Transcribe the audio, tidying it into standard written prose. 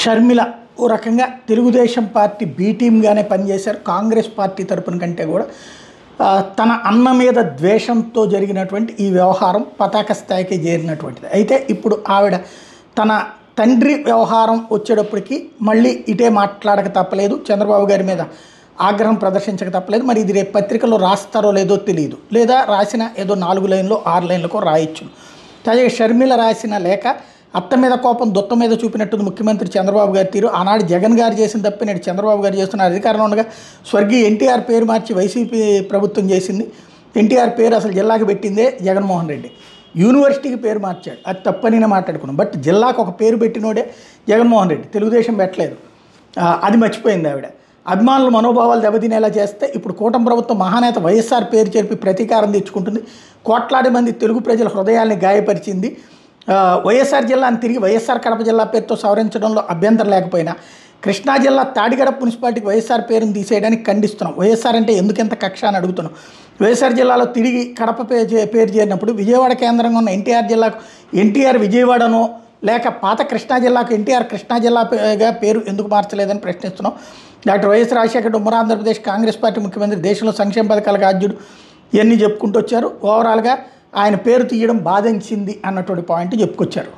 షర్మిల ఓ రకంగా Telugu Desam party be టీమ్గానే పనిచేశారు. Congress party తరపున కంటే కూడా తన అన్న మీద ద్వేషంతో జరిగినటువంటి ఈ వ్యవహారం పతాక స్థాయికి చేరినటువంటిది. అయితే ఇప్పుడు ఆవిడ తన తండ్రి వ్యవహారం వచ్చేటప్పటికి మళ్ళీ ఇటే మాట్లాడక తప్పలేదు, చంద్రబాబు గారి మీద ఆగ్రహం ప్రదర్శించక తప్పలేదు. మరి ఇది రేపు పత్రికలో రాస్తారో లేదో తెలియదు, లేదా రాసిన ఏదో 4 లైన్లో 6 లైన్లకో రాయొచ్చు. తాజాగా షర్మిల రాసిన లేఖ అత్త మీద కోపం దొత్త మీద చూపినట్టుంది ముఖ్యమంత్రి చంద్రబాబు గారి తీరు. ఆనాడు జగన్ గారు చేసిన తప్పే నేడు చంద్రబాబు గారు చేస్తున్న అధికారంలో ఉండగా స్వర్గీయ ఎన్టీఆర్ పేరు మార్చి వైసీపీ ప్రభుత్వం చేసింది. ఎన్టీఆర్ పేరు అసలు జిల్లాకి పెట్టిందే జగన్మోహన్ రెడ్డి. యూనివర్సిటీకి పేరు మార్చాడు, అది తప్పనినే మాట్లాడుకున్నాం. బట్ జిల్లాకు ఒక పేరు పెట్టినోడే జగన్మోహన్ రెడ్డి, తెలుగుదేశం పెట్టలేదు. అది మర్చిపోయింది ఆవిడ. అభిమానుల మనోభావాలు దెబ్బతినేలా చేస్తే ఇప్పుడు కూటమి ప్రభుత్వం మహానేత వైఎస్ఆర్ పేరు చెప్పి ప్రతీకారం తెచ్చుకుంటుంది. కోట్లాది మంది తెలుగు ప్రజల హృదయాల్ని గాయపరిచింది. వైఎస్ఆర్ జిల్లాను తిరిగి వైఎస్ఆర్ కడప జిల్లా పేరుతో సవరించడంలో అభ్యంతరం లేకపోయినా కృష్ణా జిల్లా తాడిగడప మున్సిపాలిటీకి వైఎస్ఆర్ పేరును తీసేయడానికి ఖండిస్తున్నాం. వైఎస్ఆర్ అంటే ఎందుకెంత కక్ష అని అడుగుతున్నాం. వైఎస్ఆర్ జిల్లాలో తిరిగి కడప పేరు చేరినప్పుడు విజయవాడ కేంద్రంగా ఉన్న ఎన్టీఆర్ జిల్లాకు ఎన్టీఆర్ విజయవాడనో లేక పాత కృష్ణా జిల్లాకు ఎన్టీఆర్ కృష్ణా జిల్లాగా పేరు ఎందుకు మార్చలేదని ప్రశ్నిస్తున్నాం. డాక్టర్ వైఎస్ రాజశేఖర్ ఉమ్మడి ఆంధ్రప్రదేశ్ కాంగ్రెస్ పార్టీ ముఖ్యమంత్రి, దేశంలో సంక్షేమ పథకాలకు ఆద్యుడు, ఇవన్నీ చెప్పుకుంటూ వచ్చారు. ఓవరాల్గా ఆయన పేరు తీయడం బాధించింది అన్నటువంటి పాయింట్ చెప్పుకొచ్చారు.